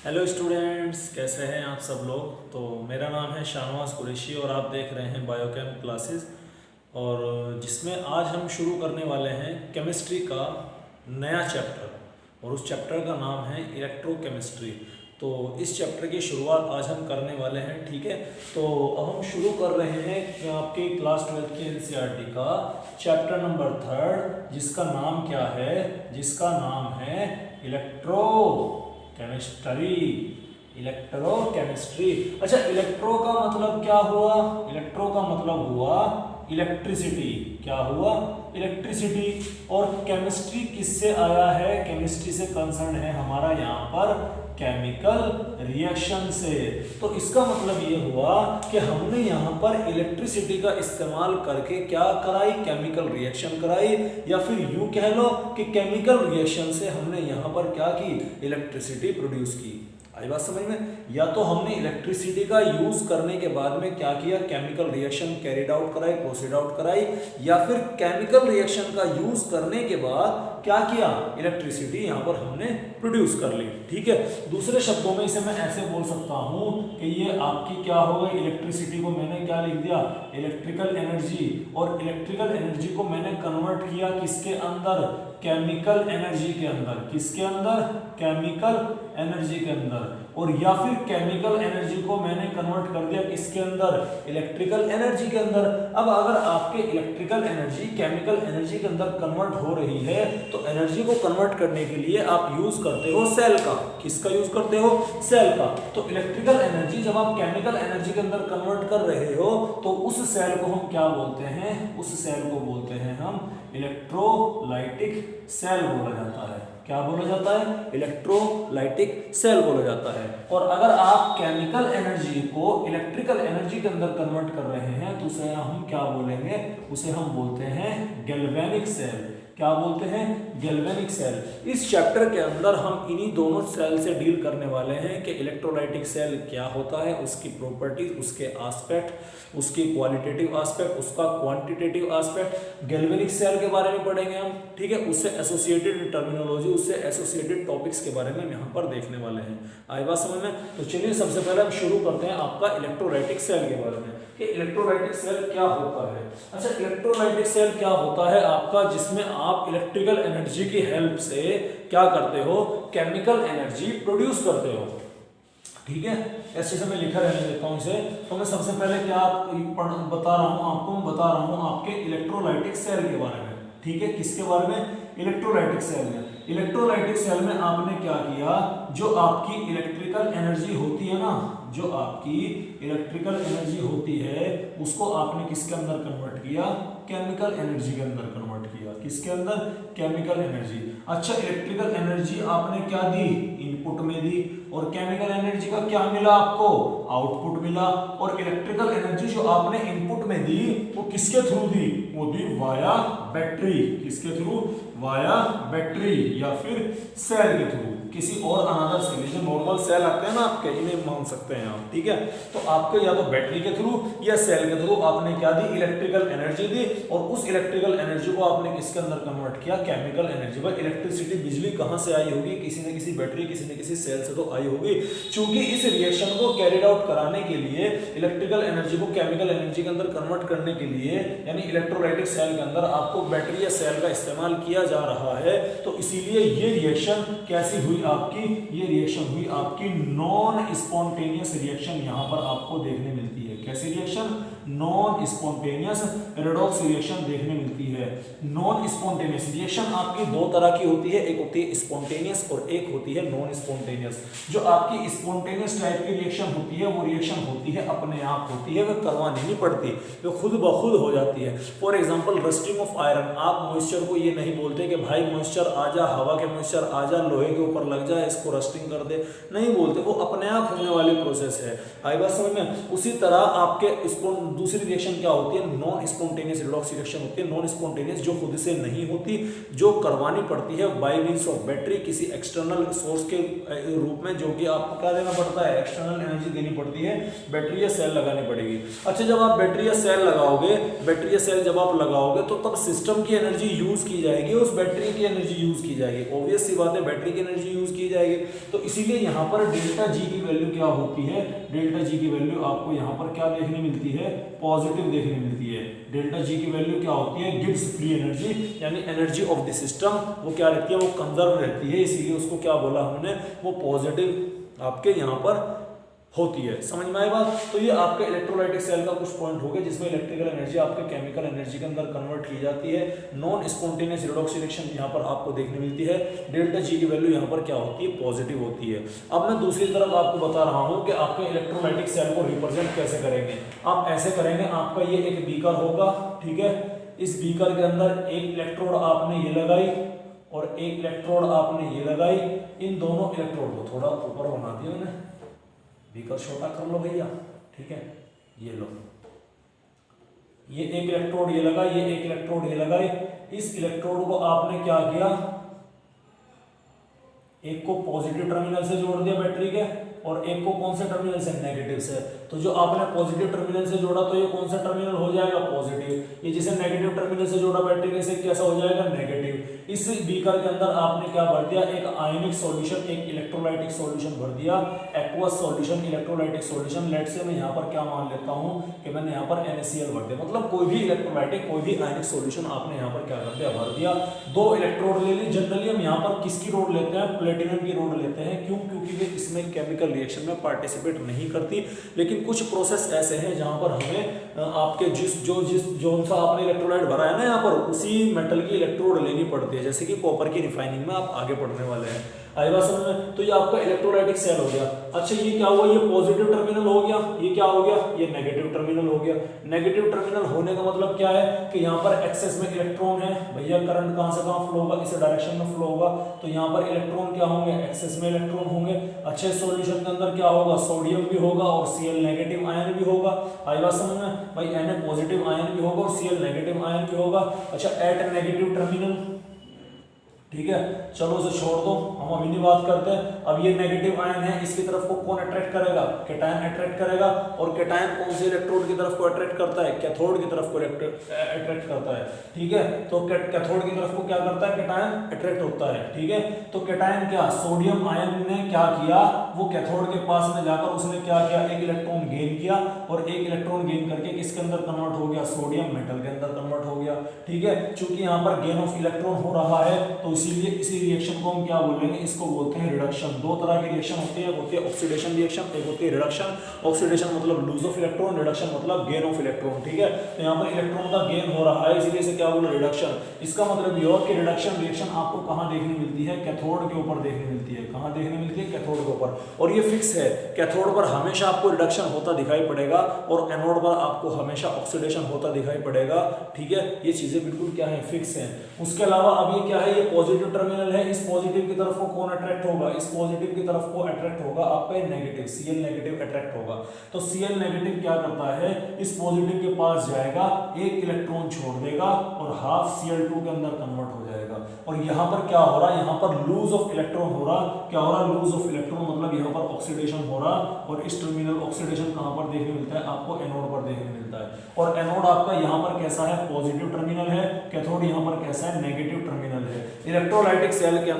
Hello students, कैसे हैं आप सब लोग। तो मेरा नाम है शाहनवाज कुरैशी और आप देख रहे हैं बायोकेम क्लासेस, और जिसमें आज हम शुरू करने वाले हैं केमिस्ट्री का नया चैप्टर, और उस चैप्टर का नाम है इलेक्ट्रोकेमिस्ट्री। तो इस चैप्टर की शुरुआत आज हम करने वाले हैं, ठीक है। तो अब हम शुरू कर रहे हैं आपके क्लास 12 के एनसीईआरटी का चैप्टर नंबर 3, जिसका नाम क्या है, जिसका नाम है इलेक्ट्रोकेमिस्ट्री। इलेक्ट्रोकेमिस्ट्री। अच्छा, इलेक्ट्रो का मतलब क्या हुआ? इलेक्ट्रो का मतलब हुआ इलेक्ट्रिसिटी। क्या हुआ? इलेक्ट्रिसिटी। और केमिस्ट्री किससे आया है? केमिस्ट्री से कंसर्न है हमारा यहाँ पर केमिकल रिएक्शन से। तो इसका मतलब ये हुआ कि हमने यहाँ पर इलेक्ट्रिसिटी का इस्तेमाल करके क्या कराई? केमिकल रिएक्शन कराई, या फिर यूं कह लो कि केमिकल रिएक्शन से हमने यहाँ पर क्या की? इलेक्ट्रिसिटी प्रोड्यूस की। आई बात समझ में? या तो हमने इलेक्ट्रिसिटी का यूज करने के बाद में क्या किया? केमिकल रिएक्शन कैरिड आउट कराई, प्रोसीड आउट कराई, या फिर केमिकल रिएक्शन का यूज करने के बाद क्या किया? इलेक्ट्रिसिटी यहाँ पर हमने प्रोड्यूस कर ली, ठीक है। दूसरे शब्दों में इसे मैं ऐसे बोल सकता हूँ कि ये आपकी क्या हो गई? इलेक्ट्रिसिटी को मैंने क्या लिख दिया? Electrical energy. और इलेक्ट्रिकल एनर्जी को मैंने कन्वर्ट किया किसके अंदर? केमिकल एनर्जी के अंदर। किसके अंदर? केमिकल एनर्जी के अंदर। और या फिर केमिकल एनर्जी को मैंने कन्वर्ट कर दिया किसके अंदर? इलेक्ट्रिकल एनर्जी के अंदर। अब अगर आपके इलेक्ट्रिकल एनर्जी केमिकल एनर्जी के अंदर कन्वर्ट हो रही है, तो एनर्जी को कन्वर्ट करने के लिए आप यूज करते हो सेल का। किसका यूज करते हो? सेल का। तो इलेक्ट्रिकल एनर्जी जब आप केमिकल एनर्जी के अंदर कन्वर्ट कर रहे हो, तो उस सेल को हम क्या बोलते हैं? उस सेल को बोलते हैं हम इलेक्ट्रोलाइटिक सेल बोला जाता है। क्या बोला जाता है? इलेक्ट्रोलाइटिक सेल बोला जाता है। और अगर आप केमिकल एनर्जी को इलेक्ट्रिकल एनर्जी के अंदर कन्वर्ट कर रहे हैं, तो उसे हम क्या बोलेंगे? उसे हम बोलते हैं गैल्वेनिक सेल। क्या बोलते हैं? Galvanic cell. इस चैप्टर के अंदर हम इन्हीं दोनों सेल से डील करने वाले हैं कि इलेक्ट्रोलाइटिक सेल क्या होता है, उसकी प्रॉपर्टीज, उसके एस्पेक्ट, उसकी क्वालिटेटिव एस्पेक्ट, उसका क्वांटिटेटिव एस्पेक्ट। गैल्वेनिक सेल के बारे में पढ़ेंगे हम, ठीक है। उससे एसोसिएटेड टर्मिनोलॉजी, उससे एसोसिएटेड टॉपिक्स के बारे में हम यहाँ पर देखने वाले हैं। आई बात समझ में? तो चलिए सबसे पहले हम शुरू करते हैं आपका इलेक्ट्रोलाइटिक सेल के बारे में कि इलेक्ट्रोलाइटिक सेल क्या होता है। अच्छा, इलेक्ट्रोलाइटिक सेल क्या होता है आपका? जिसमें आप इलेक्ट्रिकल एनर्जी की हेल्प से क्या करते हो? केमिकल एनर्जी प्रोड्यूस करते हो, ठीक है। ऐसे से मैं लिखा रहने देता हूं इसे। तो मैं सबसे पहले क्या बता रहा हूं आपको? मैं बता रहा हूं आपके इलेक्ट्रोलाइटिक सेल के बारे में, ठीक है। किसके बारे में? इलेक्ट्रोलाइटिक सेल में। इलेक्ट्रोलाइटिक सेल में आपने क्या किया? जो आपकी इलेक्ट्रिकल एनर्जी होती है ना, जो आपकी इलेक्ट्रिकल एनर्जी होती है, उसको आपने किसके अंदर कन्वर्ट किया? केमिकल एनर्जी के अंदर कन्वर्ट किया। किसके अंदर? Chemical energy. अच्छा, इलेक्ट्रिकल एनर्जी आपने क्या दी? इनपुट में दी। और केमिकल एनर्जी का क्या मिला आपको? आउटपुट मिला। और इलेक्ट्रिकल एनर्जी जो आपने इनपुट में दी, वो किसके थ्रू दी? वो दी वाया बैटरी। किसके थ्रू? वाया बैटरी, या फिर सेल के थ्रू, किसी और अनदर सेल। जो नॉर्मल सेल आते हैं ना आपके, इन्हें मान सकते हैं आप, ठीक है। तो आपके या तो बैटरी के थ्रू या सेल के थ्रू आपने क्या दी? इलेक्ट्रिकल एनर्जी दी। और उस इलेक्ट्रिकल एनर्जी को आपने किसके अंदर कन्वर्ट किया? Chemical energy. भाई इलेक्ट्रिसिटी, बिजली कहां से आई होगी? किसी न किसी बैटरी, किसी न किसी सेल से तो आई होगी। क्योंकि इस रिएक्शन को कैरिड आउट कराने के लिए, इलेक्ट्रिकल एनर्जी को केमिकल एनर्जी के अंदर कन्वर्ट करने के लिए, यानी इलेक्ट्रोलाइटिक सेल के अंदर आपको बैटरी या सेल का इस्तेमाल किया जा रहा है। तो इसीलिए ये रिएक्शन कैसी हुई आपकी? ये रिएक्शन हुई आपकी नॉन स्पॉन्टेनियस रिएक्शन। यहां पर आपको देखने मिलती है। कैसी reaction? Non spontaneous redox reaction देखने मिलती है। नॉन स्पॉन्टेनियस रिएक्शन आपकी दो तरह की होती है, एक होती है स्पॉन्टेनियस और एक होती है नॉन स्पॉन्टेनियस। जो आपकी स्पॉन्टेनियस टाइप की रिएक्शन होती है, वो रिएक्शन होती है अपने आप होती है, वो करवानी नहीं पड़ती, वो खुद ब खुद हो जाती है। For example rusting of iron. आप मॉइस्चर को ये नहीं बोलते कि भाई मॉइस्चर आ जा, हवा के मॉइस्चर आ जा, लोहे के ऊपर लग जा, इसको रस्टिंग कर दे, नहीं बोलते। वो अपने आप होने वाली प्रोसेस है। आई बात समझ में? उसी तरह आपके दूसरी रिएक्शन क्या होती है, नॉन स्पॉन्टेनियस रिडॉक्स रिएक्शन होती है। नॉन स्पॉन्टेनियस जो खुद से नहीं होती, जो करवानी पड़ती है बाय मींस ऑफ बैटरी, किसी एक्सटर्नल सोर्स के रूप में, जो कि आपको क्या देना पड़ता है, एक्सटर्नल एनर्जी देनी पड़ती है, बैटरी या सेल लगानी पड़ेगी। अच्छा, जब आप बैटरी या सेल लगाओगे, बैटरी या सेल जब आप लगाओगे तो तब सिस्टम की एनर्जी यूज की जाएगी, उस बैटरी की एनर्जी यूज की जाएगी। ऑब्वियस सी बात है, बैटरी की एनर्जी यूज की जाएगी। तो इसीलिए यहाँ पर डेल्टा जी की वैल्यू क्या होती है, डेल्टा जी की वैल्यू आपको यहाँ पर क्या देखने मिलती है, पॉजिटिव देखने मिलती है। डेल्टा जी की वैल्यू क्या होती है, गिव्स फ्री एनर्जी, यानी एनर्जी ऑफ द सिस्टम वो क्या रहती है, वो कंजर्व रहती है, इसीलिए उसको क्या बोला हमने, वो पॉजिटिव आपके यहाँ पर होती है। समझ में आई बात। तो ये आपके इलेक्ट्रोलाइटिक सेल का कुछ पॉइंट हो गया जिसमें इलेक्ट्रिकल एनर्जी आपके केमिकल एनर्जी के अंदर कन्वर्ट की जाती है। नॉन स्पॉन्टेनियस रिडॉक्स रिएक्शन यहाँ पर आपको देखने मिलती है। डेल्टा जी की वैल्यू यहाँ पर क्या होती है, पॉजिटिव होती है। अब मैं दूसरी तरफ आपको बता रहा हूँ कि आपके इलेक्ट्रोलाइटिक सेल को रिप्रेजेंट कैसे करेंगे। आप ऐसे करेंगे, आपका ये एक बीकर होगा, ठीक है, इस बीकर के अंदर एक इलेक्ट्रोड आपने ये लगाई और एक इलेक्ट्रोड आपने ये लगाई। इन दोनों इलेक्ट्रोड को थोड़ा ऊपर बना दिया मैंने, बीकर छोटा कर लो भैया, ठीक है, ये लो, ये एक इलेक्ट्रोड ये लगा, ये एक इलेक्ट्रोड ये लगाई। इस इलेक्ट्रोड को आपने क्या किया, एक को पॉजिटिव टर्मिनल से जोड़ दिया बैटरी के, और एक को कौन से टर्मिनल से, नेगेटिव से। तो जो आपने पॉजिटिव टर्मिनल से जोड़ा तो ये कौन सा टर्मिनल हो जाएगा, पॉजिटिव। ये जिसे नेगेटिव टर्मिनल से जोड़ा बैटरी के से कैसा हो जाएगा, नेगेटिव। इस बीकर के अंदर आपने क्या भर दिया, एक आयनिक सॉल्यूशन, एक इलेक्ट्रोलाइटिक सॉल्यूशन भर दिया, aqueous solution, electrolytic solution. Let से मैं यहाँ पर क्या मान लेता हूँ कि मैंने यहाँ पर NaCl भर दिया, मतलब कोई भी इलेक्ट्रोलाइटिक, कोई भी आयनिक सॉल्यूशन आपने यहाँ पर क्या कर दिया, भर दिया। दो इलेक्ट्रोड ले ली। जनरली हम यहाँ पर किसकी रोड लेते हैं, प्लेटिनम की रोड लेते हैं। क्यों, क्योंकि वे इसमें केमिकल रिएक्शन में पार्टिसिपेट नहीं करती। लेकिन कुछ प्रोसेस ऐसे हैं जहां पर हमें आपके जो सा आपने इलेक्ट्रोलाइट भरा है ना, यहाँ पर उसी मेटल की इलेक्ट्रोड लेनी पड़ती है, जैसे कि कॉपर की रिफाइनिंग में आप आगे पढ़ने वाले हैं। आई बात समझ में। तो ये आपका इलेक्ट्रोलाइटिक सेल हो गया। अच्छा, ये क्या हुआ, ये पॉजिटिव टर्मिनल हो गया, ये क्या हो गया, ये नेगेटिव टर्मिनल हो गया। नेगेटिव टर्मिनल होने का मतलब क्या है कि यहाँ पर एक्सेस में इलेक्ट्रॉन है, भैया करंट कहां से कहां फ्लो होगा, इस डायरेक्शन में फ्लो होगा। तो यहाँ पर इलेक्ट्रॉन क्या होंगे, एक्सेस में इलेक्ट्रॉन होंगे। अच्छे सॉल्यूशन के अंदर क्या होगा, सोडियम भी होगा और Cl नेगेटिव आयन भी होगा। आई बात समझ में भाई, Na पॉजिटिव आयन भी होगा और Cl नेगेटिव आयन भी होगा। अच्छा, एट नेगेटिव टर्मिनल, ठीक है, चलो उसे छोड़ दो, हम अभी नहीं बात करते हैं। अब ये नेगेटिव आयन है, इसकी तरफ को कौन अट्रैक्ट करेगा, कैटायन अट्रैक्ट करेगा। और कैटायन कौन से इलेक्ट्रोड की तरफ को अट्रैक्ट करता है, कैथोड की तरफ को अट्रैक्ट करता है, ठीक है। तो कैथोड की तरफ को क्या करता है, कैटायन अट्रैक्ट होता है, ठीक है। तो कैटायन क्या, सोडियम आयन ने क्या किया, वो कैथोड के पास में जाकर उसने क्या किया, एक इलेक्ट्रॉन गेन किया और एक इलेक्ट्रॉन गेन करके किसके अंदर कन्वर्ट हो गया, सोडियम मेटल के अंदर कन्वर्ट हो गया, ठीक है। चूंकि यहाँ पर गेन ऑफ इलेक्ट्रॉन हो रहा है तो इसीलिए इसी रिएक्शन को हम क्या बोलेंगे, इसको बोलते हैं रिडक्शन। दो तरह की रिएक्शन होती है, एक होती है ऑक्सीडेशन रिएक्शन, एक होती है रिडक्शन। ऑक्सीडेशन मतलब लूज ऑफ इलेक्ट्रॉन, रिडक्शन मतलब गेन ऑफ इलेक्ट्रॉन, ठीक है। तो यहाँ पर इलेक्ट्रॉन का गेन हो रहा है, इसीलिए इसे क्या बोला, रिडक्शन। इसका मतलब ये कि रिडक्शन रिएक्शन आपको कहाँ देखने मिलती है, कैथोड के ऊपर देखने मिलती है। कहाँ देखने मिलती है, कैथोड के ऊपर। और ये फिक्स है, कैथोड पर हमेशा आपको रिडक्शन होता दिखाई पड़ेगा और एनोड पर आपको हमेशा ऑक्सीडेशन होता दिखाई पड़ेगा, ठीक है। ये चीजें बिल्कुल क्या है, फिक्स है। उसके अलावा अब ये क्या है, ये पॉजिटिव टर्मिनल है, इस पॉजिटिव की तरफ को कौन अट्रैक्ट होगा, इस पॉजिटिव की तरफ को अट्रैक्ट होगा आपका नेगेटिव, Cl नेगेटिव अट्रैक्ट होगा। तो Cl नेगेटिव क्या करता है, इस पॉजिटिव के पास जाएगा, एक इलेक्ट्रॉन छोड़ देगा और हाफ Cl2 के अंदर कन्वर्ट हो जाएगा। और यहाँ पर क्या हो रहा है, यहाँ पर लूज ऑफ इलेक्ट्रॉन हो रहा, क्या हो रहा, लूज ऑफ इलेक्ट्रॉन मतलब यहाँ पर ऑक्सीडेशन हो रहा। और इस टर्मिनल ऑक्सीडेशन कहाँ पर देखने मिलता है, आपको एनोड पर देखने मिलता है। और एनोड आपका यहाँ पर कैसा है, पॉजिटिव टर्मिनल है, कैथोड यहाँ पर कैसा है, नेगेटिव टर्मिनल है। इलेक्ट्रोलाइटिक सेल के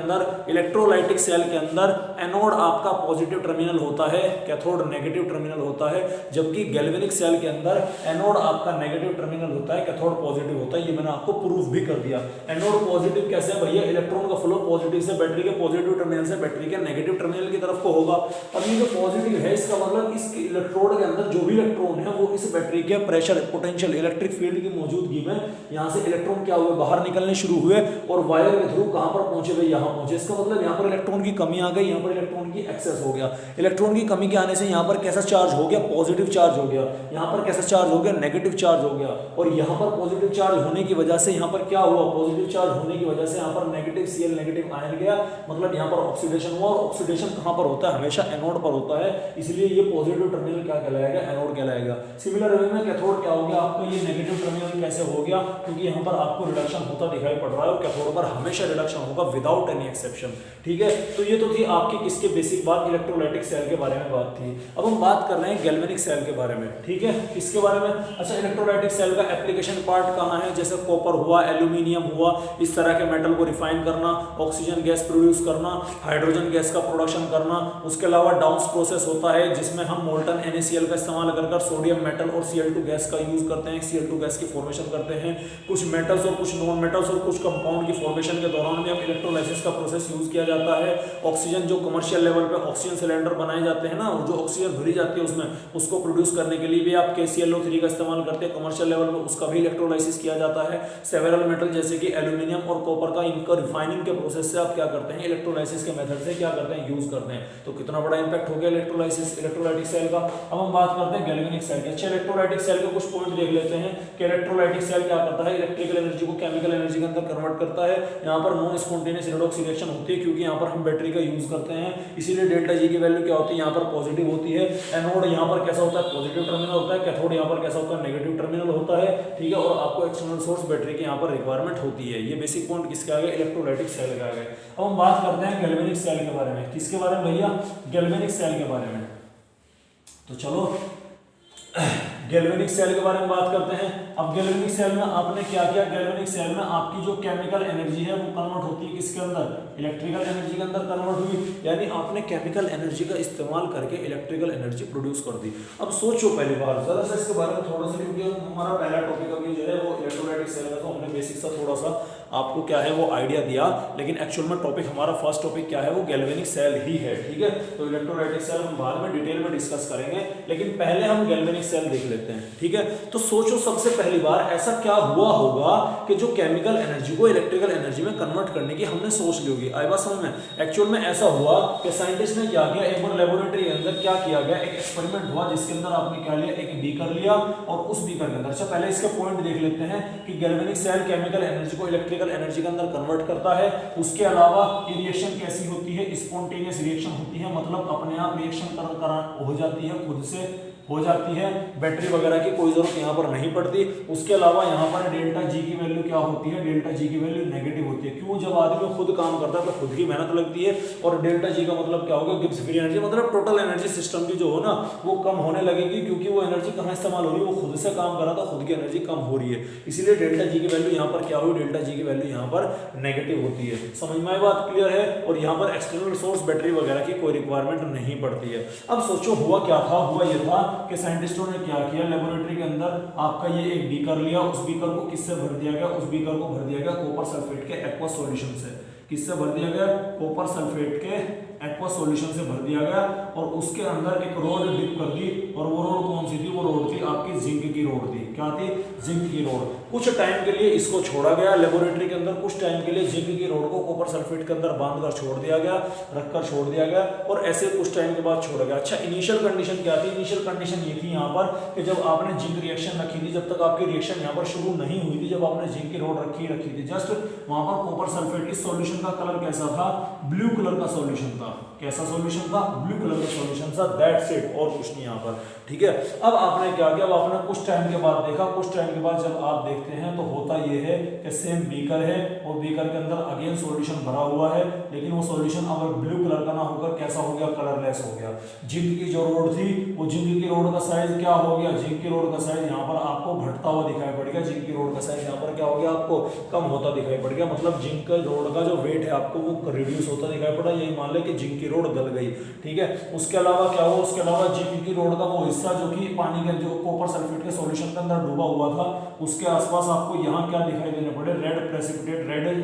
अंदर एनोड आपका पॉजिटिव टर्मिनल होता है, कैथोड नेगेटिव टर्मिनल होता है। जबकि गैल्वेनिक सेल के अंदर एनोड आपका नेगेटिव टर्मिनल होता है, कैथोड पॉजिटिव होता है। ये मैंने आपको प्रूफ भी कर दिया। एनोड पॉजिटिव कैसे है भैया, इलेक्ट्रॉन का फ्लो पॉजिटिव से बैटरी के पॉजिटिव टर्मिनल से बैटरी के नेगेटिव टर्मिनल की तरफ को होगा। अब ये जो पॉजिटिव है, इसका मतलब इस इलेक्ट्रोड के अंदर जो भी इलेक्ट्रॉन है वो इस बैटरी के प्रेशर, पोटेंशियल, इलेक्ट्रिक फील्ड की मौजूदगी में यहाँ से इलेक्ट्रॉन क्या हुए, बाहर निकलने शुरू हुए और वायर के थ्रू कहां पर पहुंचे भाई, यहां पहुंचे। इसका मतलब यहां पर इलेक्ट्रॉन की कमी आ गई, यहां पर इलेक्ट्रॉन की एक्सेस हो गया। इलेक्ट्रॉन की कमी के आने से यहाँ पर कैसा चार्ज हो गया, पॉजिटिव चार्ज हो गया। यहाँ पर कैसा चार्ज हो गया, नेगेटिव चार्ज हो गया। और यहाँ पर पॉजिटिव चार्ज होने की वजह से यहाँ पर क्या हुआ, पॉजिटिव चार्ज होने की वजह से यहाँ पर नेगेटिव Cl नेगेटिव आयन गया, मतलब यहाँ पर ऑक्सीडेशन हुआ। और ऑक्सीडेशन कहाँ पर होता है, हमेशा एनोड पर होता है, इसलिए ये पॉजिटिव टर्मिनल क्या कहलाएगा, एनोड कहलाएगा। सिमिलर वे में कैथोड क्या हो गया, आपका ये नेगेटिव टर्मिनल कैसे हो गया, क्योंकि यहाँ पर आपको रिडक्शन होता दिखाई पड़ रहा है और कैथोड पर हमेशा रिडक्शन होगा विदाउट एनी एक्सेप्शन। ठीक है, तो ये तो थी आपकी किसके बेसिक बात, इलेक्ट्रोलाइटिक सेल के बारे में बात थी। अब हम बात कर रहे हैं गैल्वेनिक सेल के बारे में। ठीक है, किसके बारे में, अच्छा इलेक्ट्रोलाइटिक सेल का एप्लीकेशन पार्ट कहाँ है, जैसे कॉपर हुआ, एल्यूमिनियम हुआ, इस तरह के मेटल को रिफाइन करना, ऑक्सीजन गैस प्रोड्यूस करना, हाइड्रोजन गैस का प्रोडक्शन करना। उसके अलावा डाउन्स प्रोसेस होता है जिसमें हम मोल्टन NaCl का इस्तेमाल कर सोडियम मेटल और Cl2 गैस का यूज करते हैं, Cl2 गैस की फॉर्मेशन करते हैं। कुछ मेटल्स और कुछ नॉन मेटल्स और कुछ कंपाउंड की फॉर्मेशन के दौरान में हम इलेक्ट्रोलाइसिस का प्रोसेस यूज किया जाता है। ऑक्सीजन जो कमर्शियल लेवल पे ऑक्सीजन सिलेंडर बनाए जाते हैं ना, और जो ऑक्सीजन भरी जाती है उसमें, उसको प्रोड्यूस करने के लिए भी आप KClO3 का इस्तेमाल करते हैं कमर्शियल लेवल पे, उसका भी इलेक्ट्रोलाइसिस किया जाता है। सेवरल मेटल जैसे कि एल्यूमिनियम और कॉपर का, इनका रिफाइनिंग के प्रोसेस से आप क्या करते हैं, इलेक्ट्रोलाइसिस के मेथड से क्या करते हैं, यूज करते हैं। तो कितना बड़ा इंपैक्ट हो गया इलेक्ट्रोलाइसिस, इलेक्ट्रोलाइटिक सेल का। अब हम बात करते हैं गैल्वेनिक सेल की। अच्छा इलेक्ट्रोलाइटिक सेल के कुछ पॉइंट देख लेते हैं कि इलेक्ट्रोलाइटिक सेल क्या करता है, इलेक्ट्रिकल एनर्जी को केमिकल एनर्जी के अंदर कन्वर्ट करता है। यहाँ पर नॉन स्पॉन्टेनियस रिडॉक्स रिएक्शन होती है क्योंकि यहाँ पर हम बैटरी का यूज करते हैं, इसीलिए डेल्टा जी की वैल्यू क्या होती है, यहाँ पर पॉजिटिव होती है। एनोड यहाँ पर कैसा होता है, पॉजिटिव टर्मिनल होता है। कैथोड यहाँ पर कैसा होता है, नेगेटिव टर्मिनल होता है। ठीक है, और आपको एक्सटर्नल सोर्स बैटरी के यहाँ पर रिक्वायरमेंट होती है। ये बेसिक पॉइंट किसके आ गए, इलेक्ट्रोलाइटिक सेल का आ गए। अब हम बात करते हैं गैल्वेनिक सेल के बारे में। किसके बारे में भैया, गैल्वेनिक सेल के बारे में। तो चलो गैल्वेनिक सेल के बारे में बात करते हैं। अब गैल्वेनिक सेल में आपने क्या किया, गैल्वेनिक सेल में आपकी जो केमिकल एनर्जी है वो कन्वर्ट होती है किसके अंदर, इलेक्ट्रिकल एनर्जी के अंदर कन्वर्ट हुई, यानी आपने केमिकल एनर्जी का इस्तेमाल करके इलेक्ट्रिकल एनर्जी प्रोड्यूस कर दी। अब सोचो पहली बार जरा सा इसके बारे में थोड़ा सा, क्योंकि हमारा पहला टॉपिक अभी जो है वो इलेक्ट्रोलाइटिक सेल का, तो हमने बेसिक सा थोड़ा सा आपको क्या है वो आइडिया दिया, लेकिन एक्चुअल में टॉपिक हमारा फर्स्ट टॉपिक क्या है, वो गैल्वेनिक सेल ही है। ठीक है, तो इलेक्ट्रोलाइटिक सेल हम बाद में डिटेल में डिस्कस करेंगे, लेकिन पहले हम गैल्वेनिक सेल देख लेते हैं। ठीक है, तो सोचो सबसे पहली बार ऐसा क्या हुआ होगा कि जो केमिकल एनर्जी को इलेक्ट्रिकल एनर्जी में कन्वर्ट करने की हमने सोच ली होगी। आई बात समझ में। एक्चुअल में ऐसा हुआ कि साइंटिस्ट ने क्या किया, एक बार लेबोरेटरी के अंदर क्या किया गया, एक एक्सपेरिमेंट हुआ जिसके अंदर आपने क्या लिया, एक बीकर लिया और उस बीकर के अंदर, अच्छा पहले इसके पॉइंट देख लेते हैं कि गैल्वेनिक सेल केमिकल एनर्जी को इलेक्ट्रिकल एनर्जी के अंदर कन्वर्ट करता है। उसके अलावा ये रिएक्शन कैसी होती है, स्पॉन्टेनियस रिएक्शन होती है, मतलब अपने आप रिएक्शन हो जाती है, खुद से हो जाती है, बैटरी वगैरह की कोई जरूरत यहाँ पर नहीं पड़ती। उसके अलावा यहाँ पर डेल्टा जी की वैल्यू क्या होती है, डेल्टा जी की वैल्यू नेगेटिव होती है। क्यों, जब आदमी खुद काम करता है तो खुद की मेहनत लगती है, और डेल्टा जी का मतलब क्या होगा, गिब्स फ्री एनर्जी, मतलब टोटल एनर्जी सिस्टम की जो हो ना वो कम होने लगेगी, क्योंकि वो एनर्जी कहाँ इस्तेमाल हो रही है, वो खुद से काम कर रहा था, खुद की एनर्जी कम हो रही है, इसीलिए डेल्टा जी की वैल्यू यहाँ पर क्या हुई, डेल्टा जी की वैल्यू यहाँ पर नेगेटिव होती है। समझ में बात क्लियर है, और यहाँ पर एक्सटर्नल सोर्स बैटरी वगैरह की कोई रिक्वायरमेंट नहीं पड़ती है। अब सोचो हुआ क्या था, हुआ ये था कि साइंटिस्टों क्या किया, लेबोरेटरी के अंदर आपका ये एक बीकर लिया, उस बीकर को किससे भर दिया गया, उस बीकर को भर दिया गया कॉपर सल्फेट के एक्वा सॉल्यूशन से। किससे भर दिया गया, कॉपर सल्फेट के एक्वा सॉल्यूशन से भर दिया गया, और उसके अंदर एक रोड डिप कर दी, और वो रोड कौन सी थी, वो रोड थी आपकी जिंक की रोड थी। क्या थी, जिंक की रोड। कुछ टाइम के लिए इसको छोड़ा गया लेबोरेटरी के अंदर, कुछ टाइम के लिए जिंक की रोड को कॉपर सल्फेट के अंदर बांधकर छोड़ दिया गया, रखकर छोड़ दिया गया, और ऐसे कुछ टाइम के बाद छोड़ा गया। अच्छा इनिशियल कंडीशन क्या थी, इनिशियल कंडीशन ये थी यहाँ पर कि जब आपने जिंक रिएक्शन रखी थी, जब तक आपकी रिएक्शन यहाँ पर शुरू नहीं हुई थी, जब आपने जिंक की रोड रखी थी जस्ट, वहां पर कॉपर सल्फेट इस सॉल्यूशन का कलर कैसा था, ब्लू कलर का सॉल्यूशन था। कैसा सॉल्यूशन था, ब्लू कलर का सॉल्यूशन था, दैट्स इट, और कुछ नहीं यहाँ पर। ठीक है, अब आपने क्या किया, अब आपने कुछ टाइम के बाद देखा, कुछ टाइम के बाद जब आप देखते हैं तो होता ये है कि सेम बीकर है, और बीकर के अंदर अगेन सॉल्यूशन भरा हुआ है, लेकिन वो सॉल्यूशन अब ब्लू कलर का ना होकर कैसा हो गया, कलरलेस हो गया। जिंक की जो रोड थी, वो जिंक की रोड का साइज क्या हो गया, जिंक की रोड का साइज यहाँ पर आपको घटता हुआ दिखाई पड़ गया, जिंक की रोड का साइज यहाँ पर क्या हो गया, आपको कम होता दिखाई पड़ गया, मतलब जिंक का रोड का जो वेट है आपको वो रिड्यूस होता दिखाई पड़ा। यही मान ले कि जिंक की रोड गल गई। ठीक है, उसके अलावा क्या हुआ, उसके अलावा जिंक की रोड का वो हिस्सा जो कि पानी के जो कॉपर सल्फेट के सॉल्यूशन के अंदर डूबा हुआ था, उसके आसपास आपको यहाँ क्या दिखाई देने पड़े, red precipitate,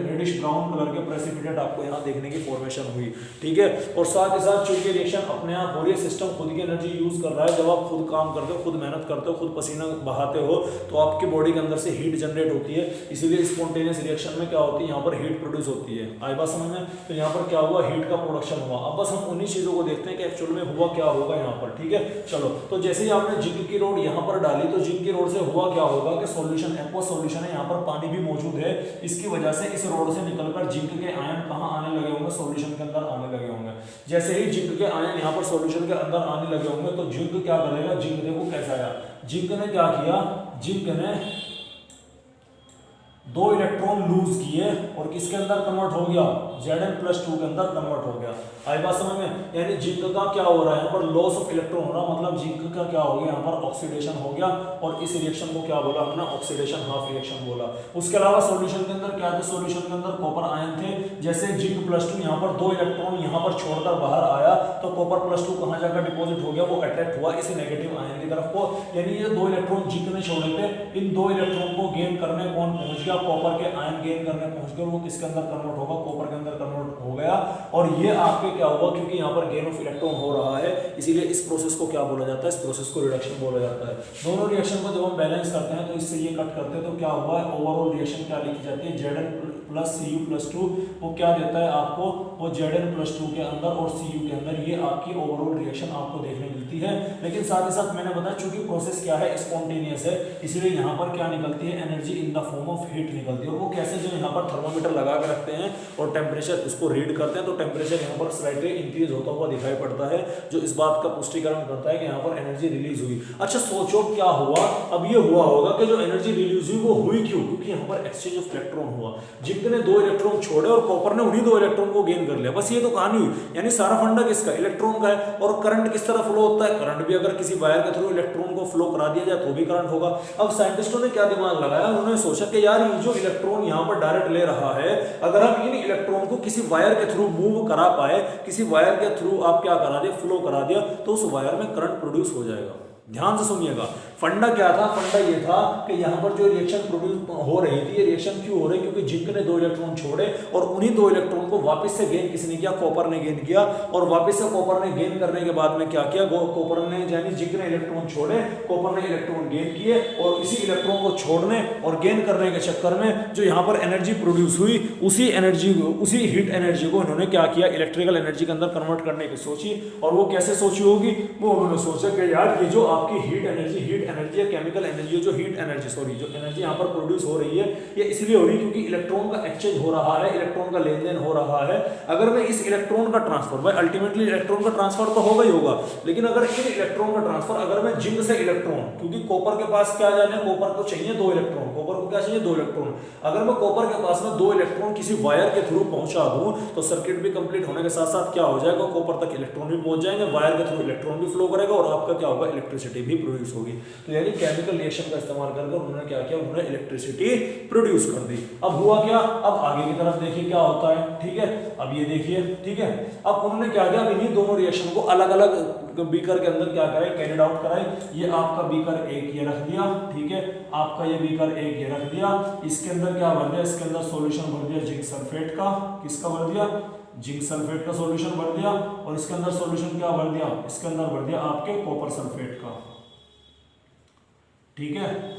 reddish brown colour के प्रेसिपिटेट आपको यहाँ देखने की फॉर्मेशन हुई, ठीक है। और साथ ही साथ चूंकि रिएक्शन अपने आप हो रही है, सिस्टम खुद की एनर्जी यूज कर रहा है, जब आप खुद काम करते हो, खुद मेहनत करते हो, खुद पसीना बहाते हो, तो आपकी बॉडी के अंदर से हीट जनरेट होती है, इसीलिए स्पॉन्टेनियस रिएक्शन में क्या होती है, यहाँ पर हीट प्रोड्यूस होती है। आई बात समझ में? तो यहाँ पर क्या हुआ, हीट का प्रोडक्शन हुआ। अब बस हम उन्हीं चीजों को देखते हैं कि एक्चुअल में हुआ क्या होगा यहाँ पर, ठीक है। चलो, तो जैसे ही आपने जिंक की रोड यहाँ पर डाली, तो जिंक की रोड से हुआ क्या होगा कि सॉल्यूशन, एक्वा सॉल्यूशन है, यहाँ पर पानी भी मौजूद है, इसकी वजह से इस रोड से निकलकर जिंक के आयन कहाँ आने लगे होंगे, सॉल्यूशन के अंदर आने लगे होंगे। जैसे ही जिंक के आयन यहाँ पर सॉल्यूशन के अंदर आने लगे होंगे, तो जिंक क्या करेगा, जिंक देखो कैसा आया, जिंक ने क्या किया, जिंक ने 2 इलेक्ट्रॉन लूज किए और किसके अंदर कन्वर्ट हो गया, Zn+2 के अंदर कन्वर्ट हो गया। आई बात समझ में? यानी जिंक का क्या हो रहा है यहाँ पर, लॉस ऑफ इलेक्ट्रॉन हो रहा, मतलब जिंक का क्या हो गया यहाँ पर, ऑक्सीडेशन हो गया। और इस रिएक्शन को क्या बोला हमने, ऑक्सीडेशन हाफ रिएक्शन बोला। उसके अलावा सॉल्यूशन के अंदर क्या थे, सॉल्यूशन के अंदर कॉपर आयन थे, जैसे जिंक+2 यहाँ पर 2 इलेक्ट्रॉन यहाँ पर छोड़कर बाहर आया, तो कॉपर+2 कहाँ जाकर डिपॉजिट हो गया, वो अट्रैक्ट हुआ इस नेगेटिव आयन की तरफ को। यानी ये 2 इलेक्ट्रॉन जिंक ने छोड़े थे, इन 2 इलेक्ट्रॉन को गेन करने कौन पहुंच गया, कॉपर के आयन गेन करने पहुंच गए, वो किसके अंदर कन्वर्ट होगा, कॉपर के अंदर कन्वर्ट हो गया। और ये आपके क्या हुआ, क्योंकि यहाँ पर गेन ऑफ इलेक्ट्रॉन हो रहा है, इसीलिए इस प्रोसेस को क्या बोला जाता है, इस प्रोसेस को रिडक्शन बोला जाता है। दोनों रिएक्शन को जब हम बैलेंस करते हैं, तो इससे ये कट करते हैं, तो क्या हुआ, ओवरऑल रिएक्शन क्या लिखी जाती है, Zn+Cu+2, वो क्या देता है आपको, वो Zn+2 के अंदर और Cu के अंदर ये आपकी ओवरऑल रिएक्शन आपको देखने मिलती है। लेकिन साथ ही साथ मैंने बताया, चूंकि प्रोसेस क्या है, स्पॉन्टेनियस है, इसलिए यहाँ पर क्या निकलती है, energy in the form of heat निकलती है। और वो कैसे, जो यहाँ पर थर्मोमीटर लगा कर रखते हैं और टेम्परेचर उसको रीड करते हैं, तो टेम्परेचर यहाँ पर स्लाइटली इंक्रीज होता हुआ दिखाई पड़ता है, जो इस बात का पुष्टिकरण करता है कि यहाँ पर एनर्जी रिलीज हुई। अच्छा सोचो क्या हुआ, अब ये हुआ होगा कि जो एनर्जी रिलीज हुई वो हुई क्यों, क्योंकि यहाँ पर एक्सचेंज ऑफ इलेक्ट्रॉन हुआ, जिंक ने 2 इलेक्ट्रॉन छोड़े और कॉपर ने उन्हीं 2 इलेक्ट्रॉन को गेन कर लिया, बस ये तो कहानी हुई। यानी सारा फंडा किसका, इलेक्ट्रॉन का है। और करंट किस तरह फ्लो होता है, करंट भी अगर किसी वायर के थ्रू इलेक्ट्रॉन को फ्लो करा दिया जाए तो भी करंट होगा। अब साइंटिस्टों ने क्या दिमाग लगाया, उन्होंने सोचा कि यार ये जो इलेक्ट्रॉन यहाँ पर डायरेक्ट ले रहा है, अगर हम इन इलेक्ट्रॉन को किसी वायर के थ्रू मूव करा पाए, किसी वायर के थ्रू आप क्या करा दिया, फ्लो करा दिया, तो उस वायर में करंट प्रोड्यूस हो जाएगा। ध्यान से सुनिएगा, फंडा क्या था, फंडा ये था कि यहाँ पर जो रिएक्शन प्रोड्यूस हो रही थी, ये रिएक्शन क्यों हो रही, क्योंकि जिंक ने 2 इलेक्ट्रॉन छोड़े और उन्हीं 2 इलेक्ट्रॉन को वापस से गेन किसने किया, कॉपर ने गेन किया। और वापस से कॉपर ने गेन करने के बाद में क्या किया, कॉपर ने, यानी जिंक ने इलेक्ट्रॉन छोड़े, कॉपर ने इलेक्ट्रॉन गेन किए, और इसी इलेक्ट्रॉन को छोड़ने और गेन करने के चक्कर में जो यहाँ पर एनर्जी प्रोड्यूस हुई, उसी एनर्जी, उसी हीट एनर्जी को इन्होंने क्या किया, इलेक्ट्रिकल एनर्जी के अंदर कन्वर्ट करने की सोची। और वो कैसे सोची होगी, वो उन्होंने सोचा कि यार ये जो आपकी हीट एनर्जी या केमिकल एनर्जी, जो हीट एनर्जी, सॉरी, जो एनर्जी यहाँ पर प्रोड्यूस हो रही है, ये इसलिए हो रही है क्योंकि इलेक्ट्रॉन का एक्सचेंज हो रहा है, इलेक्ट्रॉन का लेन देन हो रहा है। अगर मैं इस इलेक्ट्रॉन का ट्रांसफर, भाई अल्टीमेटली इलेक्ट्रॉन का ट्रांसफर तो होगा ही होगा, लेकिन अगर इन इलेक्ट्रॉन का ट्रांसफर, अगर मैं जिंक से इलेक्ट्रॉन, क्योंकि कॉपर के पास क्या जाने, कॉपर को चाहिए 2 इलेक्ट्रॉन, कॉपर को क्या चाहिए, 2 इलेक्ट्रॉन। अगर मैं कॉपर के पास में 2 इलेक्ट्रॉन किसी वायर के थ्रू पहुंचा दूं, तो सर्किट भी कंप्लीट होने के साथ साथ क्या हो जाएगा, कॉपर तक इलेक्ट्रॉन भी पहुंच जाएंगे, वायर के थ्रू इलेक्ट्रॉन भी फ्लो करेगा और आपका क्या होगा, इलेक्ट्रिसिटी भी प्रोड्यूस होगी। तो यानी केमिकल रिएक्शन का इस्तेमाल करके उन्होंने क्या किया, उन्होंने इलेक्ट्रिसिटी प्रोड्यूस कर दी। अब हुआ क्या, अब आगे की तरफ देखिए क्या होता है, ठीक है। अब ये देखिए, ठीक है, अब उन्होंने क्या किया, इन्हीं दोनों रिएक्शन को अलग अलग बीकर के अंदर क्या कराए, कैरिड आउट कराए। ये आपका बीकर 1 ये रख दिया, ठीक है, आपका ये बीकर 1 ये रख दिया, इसके अंदर क्या भर दिया, इसके अंदर सॉल्यूशन भर दिया जिंक सल्फेट का, किसका भर दिया, जिंक सल्फेट का सॉल्यूशन भर दिया। और इसके अंदर सॉल्यूशन क्या भर दिया, इसके अंदर भर दिया आपके कॉपर सल्फेट का, ठीक है।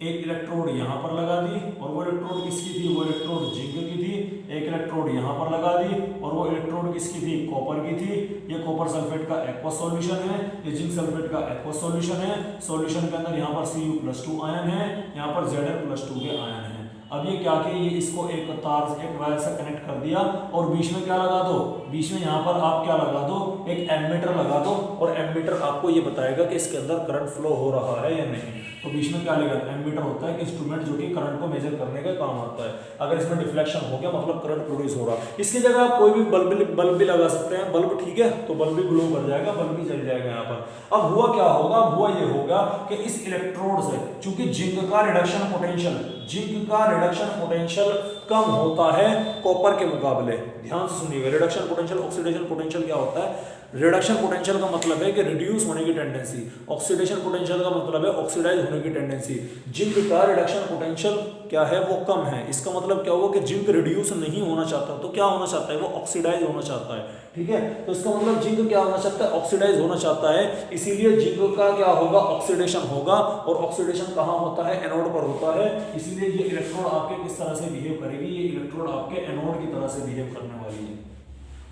एक इलेक्ट्रोड यहाँ पर लगा दी, और वो इलेक्ट्रोड किसकी थी, वो इलेक्ट्रोड जिंक की थी। एक इलेक्ट्रोड यहाँ पर लगा दी, और वो इलेक्ट्रोड किसकी थी, कॉपर की थी। ये कॉपर सल्फेट का एक्वस सॉल्यूशन है, ये जिंक सल्फेट का एक्वस सॉल्यूशन है। सॉल्यूशन के अंदर यहाँ पर Cu+2 आयन है, यहाँ पर Zn+2 के आयन है। अब ये क्या किया, ये इसको एक तार, एक वायर से कनेक्ट कर दिया, और बीच में क्या लगा दो, बीच में यहाँ पर आप क्या लगा दो, एक एमीटर लगा दो, और एमीटर आपको ये बताएगा कि इसके अंदर करंट फ्लो हो रहा है या नहीं। तो बीच में क्या लगेगा, एमीटर होता है कि इंस्ट्रूमेंट जो कि करंट को मेजर करने का काम आता है। अगर इसमें डिफ्लेक्शन हो गया मतलब करंट प्रोड्यूस हो रहा है। इसकी जगह आप कोई भी बल्ब भी लगा सकते हैं, बल्ब, ठीक है, तो बल्ब भी ग्लो कर जाएगा, बल्ब भी जल जाएगा यहाँ पर। अब हुआ क्या होगा, हुआ ये होगा कि इस इलेक्ट्रोड से, चूंकि जिंक का रिडक्शन पोटेंशियल कम होता है कॉपर के मुकाबले। ध्यान से सुनिएगा, रिडक्शन पोटेंशियल, ऑक्सीडेशन पोटेंशियल क्या होता है, रिडक्शन पोटेंशियल का मतलब है कि रिड्यूस होने की टेंडेंसी, ऑक्सीडेशन पोटेंशियल का मतलब है ऑक्सीडाइज होने की टेंडेंसी। जिंक का रिडक्शन पोटेंशियल क्या है, वो कम है। इसका मतलब क्या होगा कि जिंक रिड्यूस नहीं होना चाहता, तो क्या होना चाहता है, वो ऑक्सीडाइज होना चाहता है। ठीक है, तो इसका मतलब जिंक क्या होना चाहता है, ऑक्सीडाइज होना चाहता है। इसीलिए जिंक का क्या होगा, ऑक्सीडेशन होगा। और ऑक्सीडेशन कहाँ होता है, एनोड पर होता है। इसीलिए ये इलेक्ट्रोड आपके किस तरह से बिहेव करेगी, ये इलेक्ट्रोड आपके एनोड की तरह से बिहेव करने वाली है।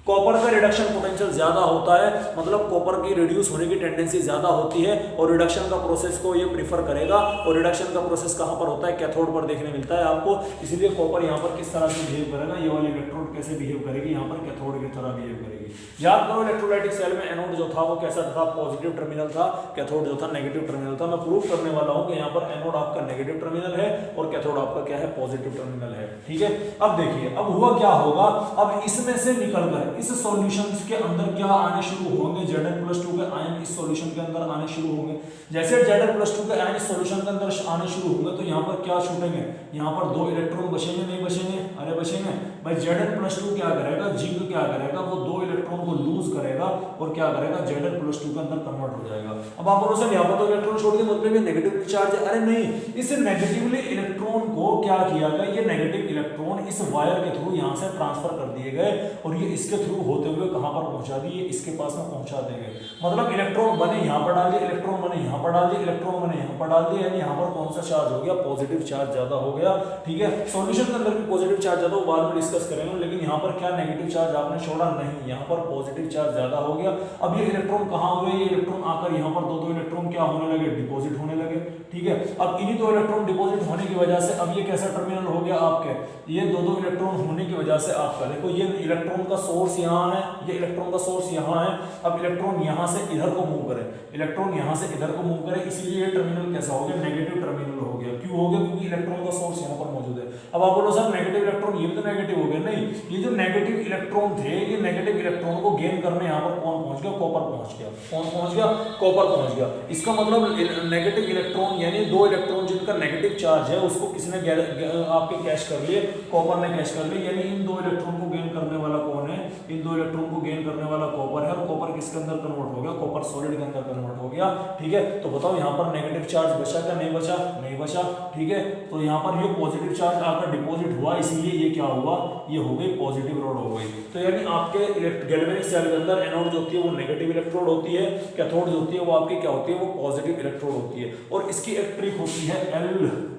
कॉपर का रिडक्शन पोटेंशियल ज्यादा होता है, मतलब कॉपर की रिड्यूस होने की टेंडेंसी ज्यादा होती है और रिडक्शन का प्रोसेस को ये प्रीफर करेगा। और रिडक्शन का प्रोसेस कहां पर होता है, कैथोड पर देखने मिलता है आपको। इसीलिए कॉपर यहां पर किस तरह से बिहेव करेगा, ये वाली इलेक्ट्रोड कैसे बिहेव करेगी, यहां पर कैथोड की तरह बिहेव करेगी। याद करो इलेक्ट्रोलाइटिक सेल में एनोड जो था वो कैसा था, पॉजिटिव टर्मिनल था, कैथोड जो था नेगेटिव टर्मिनल था। मैं प्रूव करने वाला हूं कि यहां पर एनोड आपका नेगेटिव टर्मिनल है और कैथोड आपका क्या है, पॉजिटिव टर्मिनल है। ठीक है, अब देखिए अब हुआ क्या होगा, अब इसमें से निकलकर इस सॉल्यूशन के अंदर क्या आने शुरू होंगे, Zn+2 के आयन इस सॉल्यूशन के अंदर आने शुरू होंगे। जैसे Zn+2 के आयन इस सॉल्यूशन के अंदर आने शुरू होंगे तो यहाँ पर क्या छूटेंगे, यहाँ पर 2 इलेक्ट्रॉन बचेंगे, नहीं बचेंगे, अरे बचेंगे भाई। Zn+2 क्या करेगा, जिंक क्या करेगा, वो 2 इलेक्ट्रॉन को लूज करेगा और क्या करेगा, Zn+2 के अंदर कन्वर्ट हो जाएगा। अब आप बोलो सर यहाँ पर तो इलेक्ट्रॉन छोड़ दिए, मतलब ये नेगेटिव चार्ज है। अरे नहीं, इस नेगेटिवली इलेक्ट्रॉन को क्या किया गया, ये नेगेटिव इलेक्ट्रॉन इस वायर के थ्रू यहाँ से ट्रांसफर कर दिए गए और ये इसके थ्रू होते हुए कहां पर पहुंचा दिए, इसके पास में पहुंचा देंगे। मतलब इलेक्ट्रॉन बने यहां पर डाल दिए, इलेक्ट्रॉन बने यहां पर डाल दिए, इलेक्ट्रॉन बने यहां पर डाल दिए, यानी यहां पर कौन सा चार्ज हो गया, पॉजिटिव चार्ज ज्यादा हो गया। ठीक है, सॉल्यूशन के अंदर भी पॉजिटिव चार्ज ज्यादा, बाद में डिस्कस करेंगे। लेकिन यहां पर क्या नेगेटिव चार्ज आपने छोड़ा, नहीं, यहां पर पॉजिटिव चार्ज ज्यादा हो गया। अब ये इलेक्ट्रॉन कहां हुए, ये इलेक्ट्रॉन आकर यहां पर 2 इलेक्ट्रॉन क्या होने लगे, डिपॉजिट होने लगे। ठीक है, अब इन्हीं 2 इलेक्ट्रॉन डिपॉजिट होने की वजह से अब ये कैसा टर्मिनल हो गया आपके, ये 2 इलेक्ट्रॉन होने की वजह से आपका देखो ये इलेक्ट्रॉन का सोर्स यहाँ है, ये इलेक्ट्रॉन का सोर्स यहाँ है। अब इलेक्ट्रॉन यहाँ से इधर को मूव करे, इलेक्ट्रॉन यहाँ से इधर को मूव करे, इसीलिए ये टर्मिनल कैसा हो गया, नेगेटिव टर्मिनल हो गया। क्यों हो गया, क्योंकि इलेक्ट्रॉन का सोर्स यहाँ पर मौजूद है। अब आप बोलो सर नेगेटिव इलेक्ट्रॉन ये भी तो नेगेटिव हो गया, नहीं, ये जो नेगेटिव इलेक्ट्रॉन थे, ये नेगेटिव इलेक्ट्रॉन को गेन करने यहाँ पर कौन पहुंच गया, कॉपर पहुंच गया। कौन पहुंच गया, कॉपर पहुंच गया। इसका मतलब नेगेटिव इलेक्ट्रॉन यानी 2 इलेक्ट्रॉन जिनका नेगेटिव चार्ज है उसको किसने आपके कैच कर लिए, कॉपर ने कैच कर लिए। यानी इन 2 इलेक्ट्रॉन को गेन करने वाला कौन है, इन 2 इलेक्ट्रॉन को गेन करने वाला कॉपर है। और कॉपर किसके अंदर कन्वर्ट हो गया, कॉपर सॉलिड के अंदर कन्वर्ट हो गया। ठीक है, तो बताओ यहाँ पर नेगेटिव चार्ज बचा क्या, नहीं बचा, नहीं बचा। ठीक है, तो यहाँ पर ये पॉजिटिव चार्ज आकर डिपॉजिट हुआ, इसीलिए ये क्या हुआ, ये हो गई पॉजिटिव रोड हो गई। तो यानी आपके गैल्वेनिक सेल के अंदर एनोड जो होती है वो नेगेटिव इलेक्ट्रोड होती है, कैथोड जो होती है वो आपकी क्या होती है, वो पॉजिटिव इलेक्ट्रोड होती है। और इसकी एक ट्रिक होती है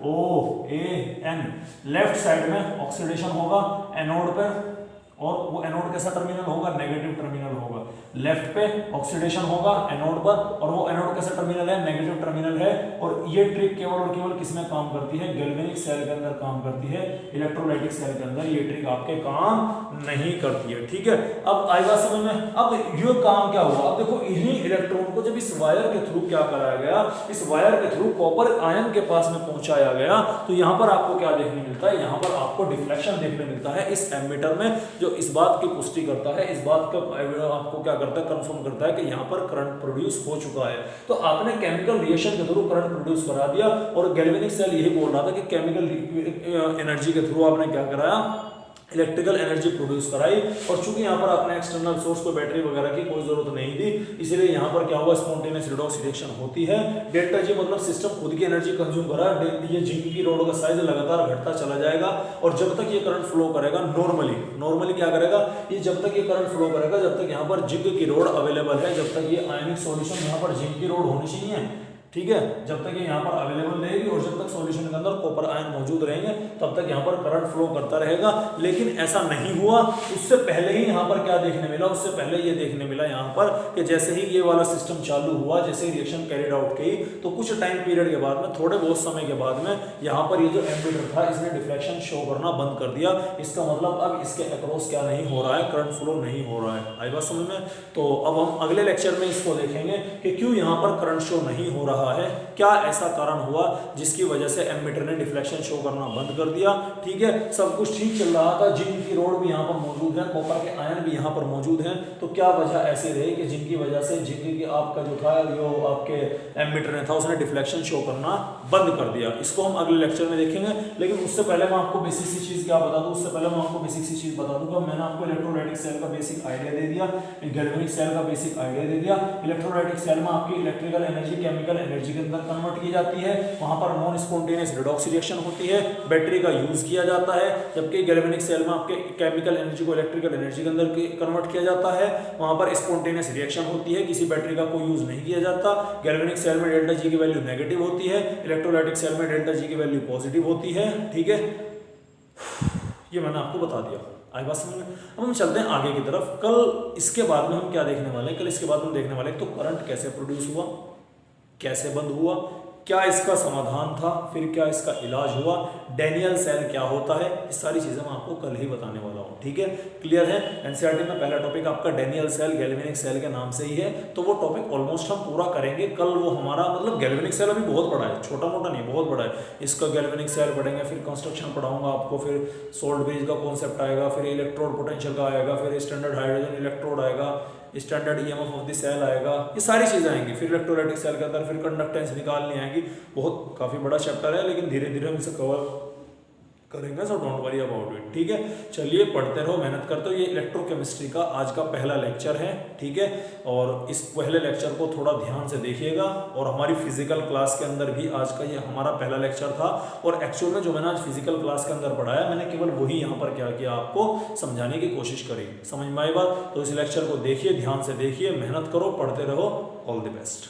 LOAN, लेफ्ट साइड में ऑक्सीडेशन होगा एनोड पे, और वो एनोड कैसा टर्मिनल होगा, नेगेटिव टर्मिनल होगा। लेफ्ट पे ऑक्सीडेशन होगा एनोड पर, और वो एनोड कैसा टर्मिनल है, नेगेटिव टर्मिनल है। और ये ट्रिक केवल और केवल किसमें काम करती है, गैल्वेनिक सेल के अंदर काम करती है। इलेक्ट्रोलाइटिक सेल के अंदर ये ट्रिक आपके काम नहीं करती है। ठीक है, अब आई बात समझ में। अब ये काम क्या हुआ, अब देखो इन्हीं इलेक्ट्रॉन को जब इस वायर के थ्रू क्या कराया गया, इस वायर के थ्रू कॉपर आयन के पास में पहुंचाया गया, तो यहाँ पर आपको क्या देखने मिलता है, यहाँ पर आपको डिफ्लेक्शन देखने मिलता है इस एमीटर में, जो इस बात की पुष्टि करता है, इस बात का आपको क्या करता है, कंफर्म करता है कि यहाँ पर करंट प्रोड्यूस हो चुका है। तो आपने केमिकल रिएक्शन के थ्रू करंट प्रोड्यूस करा दिया, और गैल्वेनिक सेल यही बोल रहा था कि केमिकल एनर्जी के थ्रू आपने क्या कराया, इलेक्ट्रिकल एनर्जी प्रोड्यूस कराई। और चूंकि यहाँ पर आपने एक्सटर्नल सोर्स को बैटरी वगैरह की कोई जरूरत नहीं दी, इसीलिए यहाँ पर क्या हुआ, स्पॉन्टेनियस रिडॉक्स रिएक्शन होती है। डेल्टा जी मतलब सिस्टम खुद की एनर्जी कंज्यूम करा, ये जिंक की रोड का साइज लगातार घटता चला जाएगा। और जब तक ये करंट फ्लो करेगा नॉर्मली क्या करेगा, ये जब तक ये करंट फ्लो करेगा, जब तक यहाँ पर जिंक की रोड अवेलेबल है, जब तक ये आयनिक सॉल्यूशन यहाँ पर जिंक की रोड होनी चाहिए। ठीक है, जब तक ये यहाँ पर अवेलेबल रहेगी और जब तक सॉल्यूशन के अंदर कॉपर आयन मौजूद रहेंगे, तब तक यहाँ पर करंट फ्लो करता रहेगा। लेकिन ऐसा नहीं हुआ, उससे पहले ही यहाँ पर क्या देखने मिला, उससे पहले ये देखने मिला यहाँ पर कि जैसे ही ये वाला सिस्टम चालू हुआ, जैसे ही रिएक्शन कैरिड आउट की, तो कुछ टाइम पीरियड के बाद में, थोड़े बहुत समय के बाद में, यहाँ पर ये जो एमीटर था इसने डिफ्लेक्शन शो करना बंद कर दिया। इसका मतलब अब इसके अक्रॉस क्या नहीं हो रहा है, करंट फ्लो नहीं हो रहा है। आई बात समझ में। तो अब हम अगले लेक्चर में इसको देखेंगे कि क्यों यहाँ पर करंट शो नहीं हो रहा रहा है, क्या ऐसा कारण हुआ जिसकी वजह से एमिटर ने डिफ्लेक्शन शो करना बंद कर दिया। ठीक है, सब कुछ ठीक चल रहा था, जिंक की रोड भी यहाँ पर मौजूद है, कॉपर के आयन भी यहाँ पर मौजूद हैं, तो क्या वजह ऐसी रही कि जिनकी वजह से जिंक की आपका जो था जो आपके एमिटर ने था उसने डिफ्लेक्शन शो करना बंद कर दिया। इसको हम अगले लेक्चर में देखेंगे, लेकिन उससे पहले मैं आपको बेसिक सी चीज क्या बता दूं, उससे पहले मैं आपको बेसिक सी चीज बता दूंगा। मैंने आपको इलेक्ट्रोलाइटिक सेल का बेसिक आइडिया दे दिया, गैल्वेनिक सेल का बेसिक आइडिया दे दिया। इलेक्ट्रोलाइटिक सेल में आपकी इलेक्ट्रिकल एनर्जी केमिकल एनर्जी के अंदर कन्वर्ट की जाती है, वहां पर नॉन स्पॉन्टेनियस रिडॉक्स रिएक्शन होती है, बैटरी का यूज किया जाता है, जबकि गैल्वेनिक सेल में आपके केमिकल एनर्जी को इलेक्ट्रिकल एनर्जी के अंदर कन्वर्ट किया जाता है, वहां पर स्पॉन्टेनियस रिएक्शन होती है, किसी बैटरी का कोई यूज नहीं किया जाता। गैल्वेनिक सेल में डेल्टा जी की वैल्यू नेगेटिव होती है, इलेक्ट्रोलाइटिक सेल में डेल्टा जी की वैल्यू पॉजिटिव होती है। ठीक है, ये मैंने आपको बता दिया, आई बात समझ में। अब हम चलते हैं आगे की तरफ। कल इसके बाद में हम क्या देखने वाले हैं, कल इसके बाद हम देखने वाले हैं तो करंट कैसे प्रोड्यूस हुआ, कैसे बंद हुआ, क्या इसका समाधान था, फिर क्या इसका इलाज हुआ, डैनियल सेल क्या होता है, ये सारी चीजें मैं आपको कल ही बताने वाला हूँ। ठीक है, क्लियर है। एनसीईआरटी में पहला टॉपिक आपका डैनियल सेल गैल्वेनिक सेल के नाम से ही है, तो वो टॉपिक ऑलमोस्ट हम पूरा करेंगे कल। वो हमारा मतलब गैल्वेनिक सेल अभी बहुत बड़ा है, छोटा मोटा नहीं, बहुत बड़ा है। इसका गैल्वेनिक सेल पढ़ेंगे, फिर कंस्ट्रक्शन पढ़ाऊंगा आपको, फिर सोल्ट ब्रिज का कॉन्सेप्ट आएगा, फिर इलेक्ट्रोड पोटेंशियल का आएगा, फिर स्टैंडर्ड हाइड्रोजन इलेक्ट्रोड आएगा, standard EMF of the cell आएगा, ये सारी चीजें आएंगी। फिर इलेक्ट्रोलाइटिक सेल के अंदर फिर कंडक्टेंस निकालनी आएगी। बहुत काफी बड़ा चैप्टर है, लेकिन धीरे धीरे हम इसे कवर करेंगे, so don't worry about it. ठीक है, चलिए पढ़ते रहो, मेहनत करते हो। ये इलेक्ट्रोकेमिस्ट्री का आज का पहला लेक्चर है। ठीक है, और इस पहले लेक्चर को थोड़ा ध्यान से देखिएगा। और हमारी फिजिकल क्लास के अंदर भी आज का ये हमारा पहला लेक्चर था, और एक्चुअल में जो मैंने आज फिजिकल क्लास के अंदर पढ़ाया, मैंने केवल वही यहाँ पर क्या किया, आपको समझाने की कोशिश करी। समझ में आई बात? तो इस लेक्चर को देखिए, ध्यान से देखिए, मेहनत करो, पढ़ते रहो। All the best.